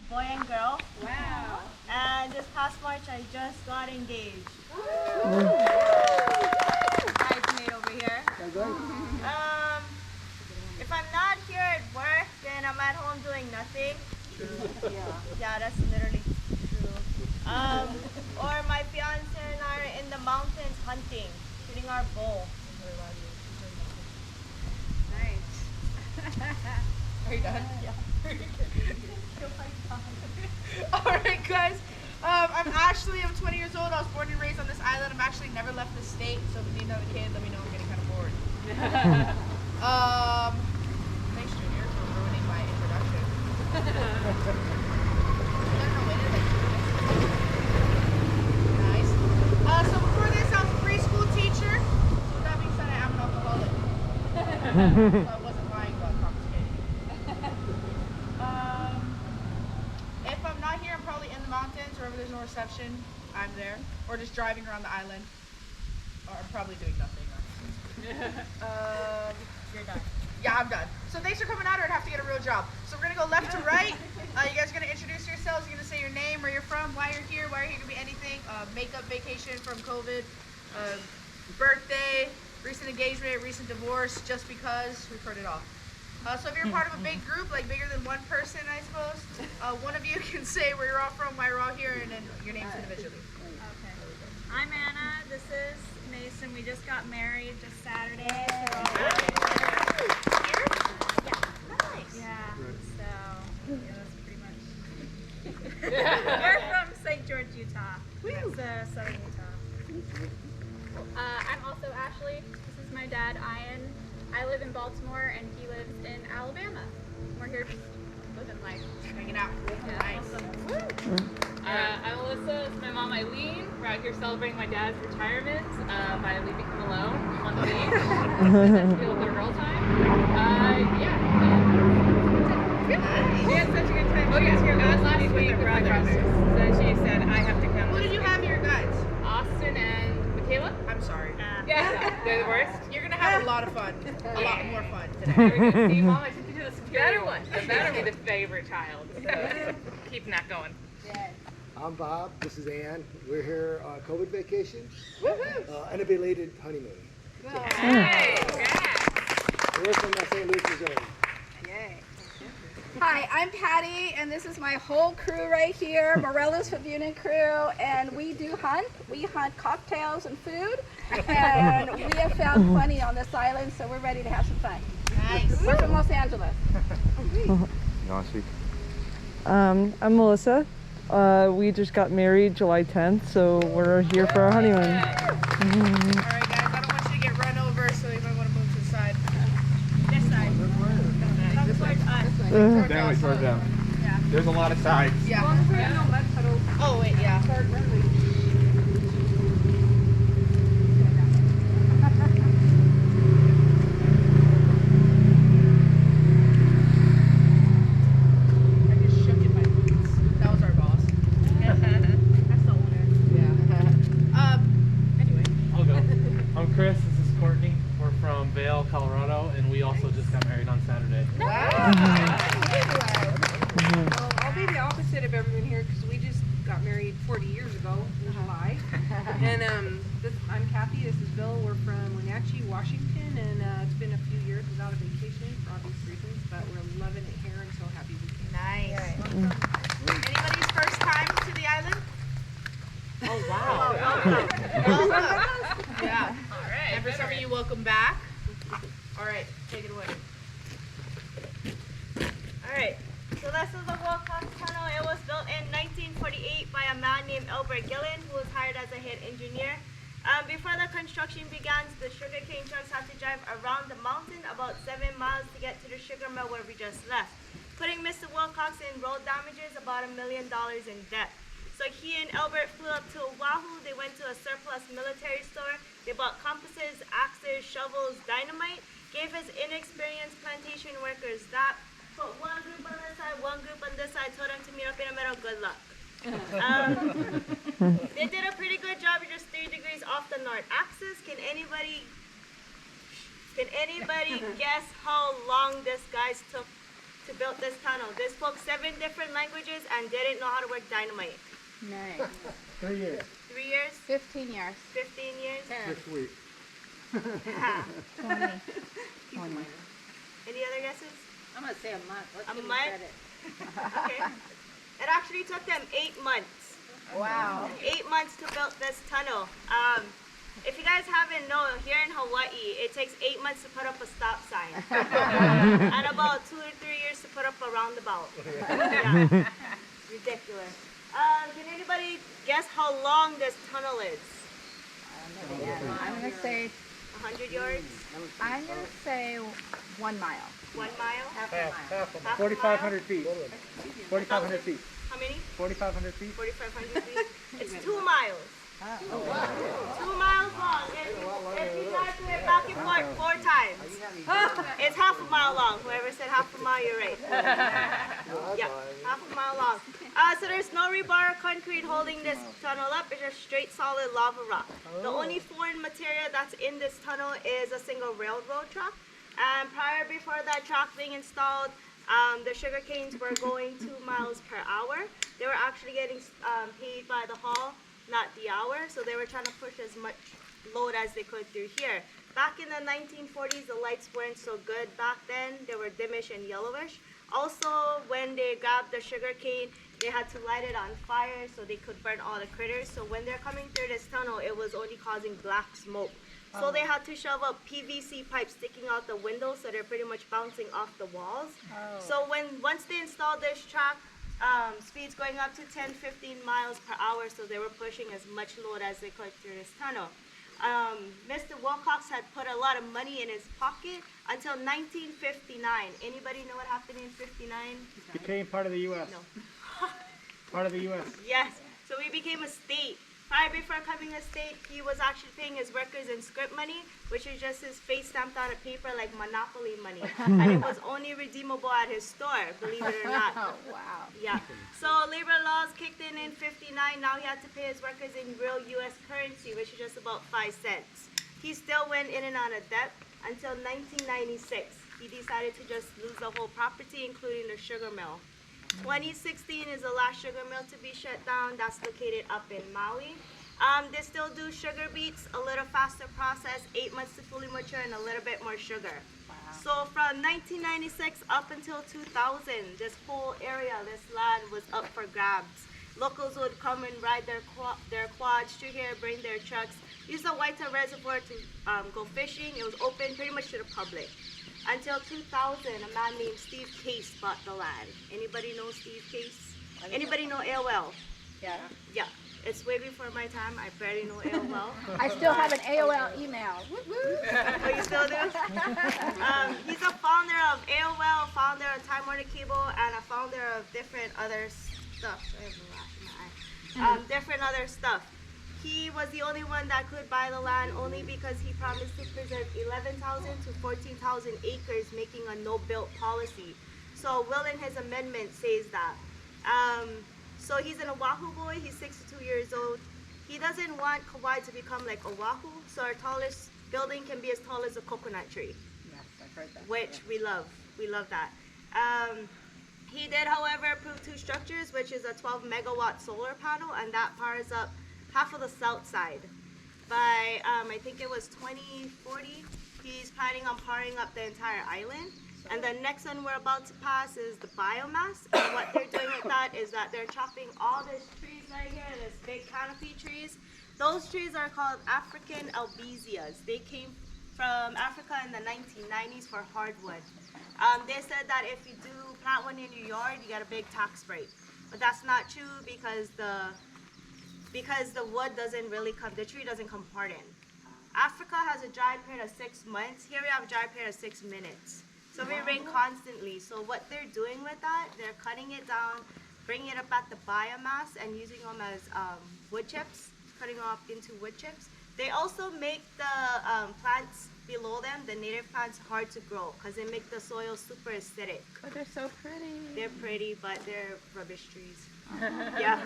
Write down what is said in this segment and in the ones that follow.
boy and girl. Wow. And this past March, I just got engaged. Bridesmaid over here. If I'm not here at work, then I'm at home doing nothing. Yeah, that's literally true. Or my fiance and I are in the mountains hunting, shooting our bow. Nice. Are you done? Yeah. Alright guys, I'm Ashley, I'm 20 years old, I was born and raised on this island. I'm actually never left the state, so if you need another kid, let me know, I'm getting kind of bored. Thanks Junior for ruining my introduction. Nice. So before this, I was a preschool teacher. So that being said, I am an alcoholic. So I wasn't lying about confiscating. If I'm not here, I'm probably in the mountains, wherever there's no reception, I'm there. Or just driving around the island. Or I'm probably doing nothing, honestly. You're done. Yeah, I'm done. So thanks for coming out, or I'd have to get a real job. So we're gonna go left to right. You guys are gonna introduce yourselves. You're gonna say your name, where you're from, why you're here, why you're here, could be anything. Makeup, vacation from COVID, birthday, recent engagement, recent divorce, just because, we've heard it all. So if you're part of a big group, like bigger than one person, I suppose, one of you can say where you're all from, why you're all here, and then your names individually. Okay. I'm Anna. This is Mason. We just got married just Saturday. So we're all here. Nice. Yeah. So yeah, that's pretty much. We're from St. George, Utah. That's southern Utah. I'm also Ashley. This is my dad, Ian. I live in Baltimore and he lives in Alabama. We're here just living life. Hanging out. Yeah, Nice. awesome. I'm Alyssa. It's my mom, Eileen. We're out here celebrating my dad's retirement by leaving him alone on the beach. To feel their girl time. We had such a good time. Oh yeah, She was here last week week with with my my brothers. brothers. So she said I have to come. Who did you have your guides? Austin and Michaela. I'm sorry. Yeah, they're the worst. You're gonna have a lot of fun. A lot more fun today. There we go. See, Mom, I took you to the superior one. The better be the favorite child. So keeping that going. I'm Bob. This is Ann. We're here on COVID vacation and a belated honeymoon. Hey, yeah. We're from St. Louis, Missouri. Hi, I'm Patty, and this is my whole crew right here, Morelos Fabunan crew, and we do hunt. We hunt cocktails and food, and we have found plenty on this island, so we're ready to have some fun. Nice. We're from Los Angeles. You want to speak? I'm Melissa. We just got married July 10th, so we're here for our honeymoon. Alright guys, I don't want you to get run over, so you might want to move to the side. This side. Come towards us. Down, towards down. Yeah. There's a lot of sides. Yeah. Oh wait, yeah. I just shook in my boots. That was our boss. That's the owner. Yeah. Anyway. I'll go. I'm Chris. This is Courtney. We're from Vail, Colorado, and we also just got married on Saturday. Well, I'll be the opposite of everyone here because we just got married 40 years ago in July. And I'm Kathy. This is Bill. We're from Wenatchee, Washington, and it's been a few years without a vacation for obvious reasons, but we're loving it here and so happy we came. Nice. Anybody's first time to the island? Oh, wow. Welcome. Yeah. All right. And for some of you, welcome back. All right, take it away. Alright, so this is the Wilcox Tunnel. It was built in 1948 by a man named Albert Gillen, who was hired as a head engineer. Before the construction began, the sugarcane trucks had to drive around the mountain about 7 miles to get to the sugar mill where we just left, putting Mr. Wilcox in road damages, about $1 million in debt. So he and Albert flew up to Oahu. They went to a surplus military store. They bought compasses, axes, shovels, dynamite, gave his inexperienced plantation workers that, put one group on this side, one group on this side, told them to meet up in the middle, good luck. They did a pretty good job. You're just 3 degrees off the north axis. Can anybody guess how long this guys took to to build this tunnel. They spoke 7 different languages and didn't know how to work dynamite. Nice. 3 years. 3 years? 15 years. 15 years? 6 weeks. 20. Any other guesses? I'm gonna say a month. Let's A give him month? credit. Okay. It actually took them 8 months. Wow. 8 months to build this tunnel. If you guys haven't known, here in Hawaii, it takes 8 months to put up a stop sign. And about 2 or 3 years to put up a roundabout. Yeah. Ridiculous. Can anybody guess how long this tunnel is? I'm going to say, 100 yards? I'm going to say 1 mile. 1 mile? Half a mile. Half a 4,500 feet. 4,500 feet. How many? 4,500 feet. 4,500 feet? It's 2 miles. 2 miles long. If you guys do it back and forth 4 times, it's half a mile long. Whoever said half a mile, you're right. Yeah, half a mile long. So there's no rebar or concrete holding this tunnel up. It's just straight solid lava rock. The only foreign material that's in this tunnel is a single railroad track. And before that track being installed, the sugar canes were going 2 miles per hour. They were actually getting paid by the haul, not the hour. So they were trying to push as much load as they could through here. Back in the 1940s, the lights weren't so good back then. They were dimmish and yellowish. Also, when they grabbed the sugar cane, they had to light it on fire so they could burn all the critters. So when they're coming through this tunnel, it was only causing black smoke. So they had to shove up PVC pipes sticking out the windows, so they're pretty much bouncing off the walls. So once they installed this track, speeds going up to 10-15 miles per hour, so they were pushing as much load as they could through this tunnel. Mr. Wilcox had put a lot of money in his pocket until 1959. Anybody know what happened in 59? Became part of the U.S. No. Part of the U.S. Yes, so we became a state. Prior before becoming a state, he was actually paying his workers in script money, which is just his face stamped on a paper like Monopoly money. And it was only redeemable at his store, believe it or not. Oh, wow. Yeah. So labor laws kicked in 59. Now he had to pay his workers in real U.S. currency, which is just about 5 cents. He still went in and out of debt until 1996. He decided to just lose the whole property, including the sugar mill. 2016 is the last sugar mill to be shut down. That's located up in Maui. They still do sugar beets, a little faster process, 8 months to fully mature and a little bit more sugar. So from 1996 up until 2000, this whole area, this land was up for grabs. Locals would come and ride their quads through here, bring their trucks, use the Waita Reservoir to go fishing. It was open pretty much to the public. Until 2000, a man named Steve Case bought the land. Anybody know Steve Case? Anybody know AOL? Yeah. Yeah. It's way before my time. I barely know AOL. I still have an AOL email. Oh, you still do? He's a founder of AOL, founder of Time Warner Cable, and a founder of different other stuff. I have a rash in my eye. Different other stuff. He was the only one that could buy the land only because he promised to preserve 11,000 to 14,000 acres, making a no-built policy. So Will in his amendment says that. So he's an Oahu boy. He's 62 years old. He doesn't want Kauai to become like Oahu, so our tallest building can be as tall as a coconut tree. Yes, I've heard that. Which we love. We love that. He did, however, approve 2 structures, which is a 12 megawatt solar panel, and that powers up half of the south side. By, I think it was 2040, he's planning on powering up the entire island. And the next one we're about to pass is the biomass. And what they're doing with that is that they're chopping all these trees right here, this big canopy trees. Those trees are called African albizzias. They came from Africa in the 1990s for hardwood. They said that if you do plant one in your yard, you get a big tax break. But that's not true because the wood doesn't really come, the tree doesn't come hardened. Africa has a dry period of 6 months. Here we have a dry period of 6 minutes. So we rain constantly. So what they're doing with that, they're cutting it down, bringing it up at the biomass and using them as wood chips, cutting off into wood chips. They also make the plants below them, the native plants, hard to grow because they make the soil super acidic. But they're so pretty. They're pretty, but they're rubbish trees. Yeah.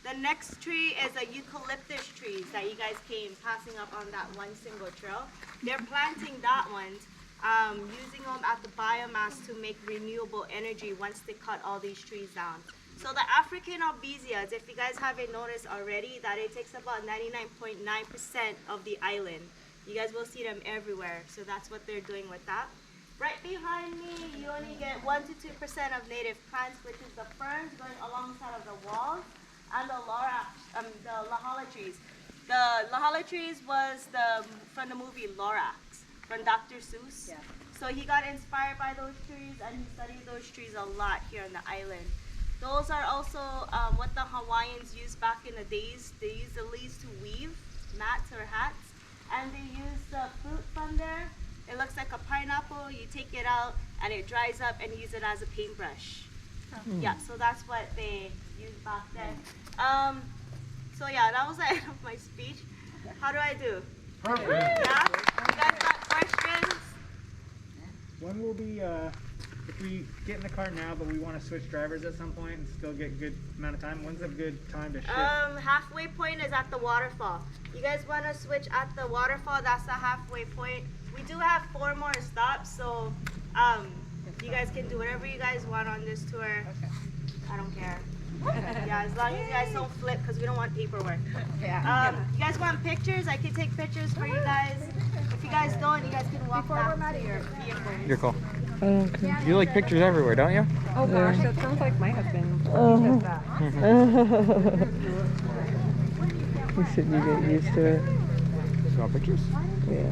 The next tree is a eucalyptus trees that you guys came passing up on that one single trail. They're planting that one. using them at the biomass to make renewable energy once they cut all these trees down. So the African albesias, if you guys haven't noticed already, that it takes about 99.9% of the island. You guys will see them everywhere, so that's what they're doing with that. Right behind me, you only get 1 to 2% of native plants, which is the ferns going alongside of the walls, and the lahala trees. The lahala trees was from the movie Lorax, from Dr. Seuss. Yeah. So he got inspired by those trees, and he studied those trees a lot here on the island. Those are also what the Hawaiians used back in the days. They used the leaves to weave mats or hats, and they use the fruit from there. It looks like a pineapple. You take it out, and it dries up, and use it as a paintbrush. Yeah, so that's what they used back then. So yeah, that was the end of my speech. How do I do? Perfect. Yeah? You guys got questions? When will be, if we get in the car now, but we want to switch drivers at some point and still get a good amount of time, when's a good time to shift? Halfway point is at the waterfall. You guys want to switch at the waterfall? That's the halfway point. We do have 4 more stops, so you guys can do whatever you guys want on this tour. Okay. I don't care. Yeah, as long as you guys don't flip, because we don't want paperwork. Yeah. You guys want pictures? I can take pictures for you guys. If you guys don't, you guys can walk back to your vehicle. You're cool. Okay. You like pictures everywhere, don't you? Oh gosh, that sounds like my husband. He does that. You said you get used to it. You want pictures? Yeah.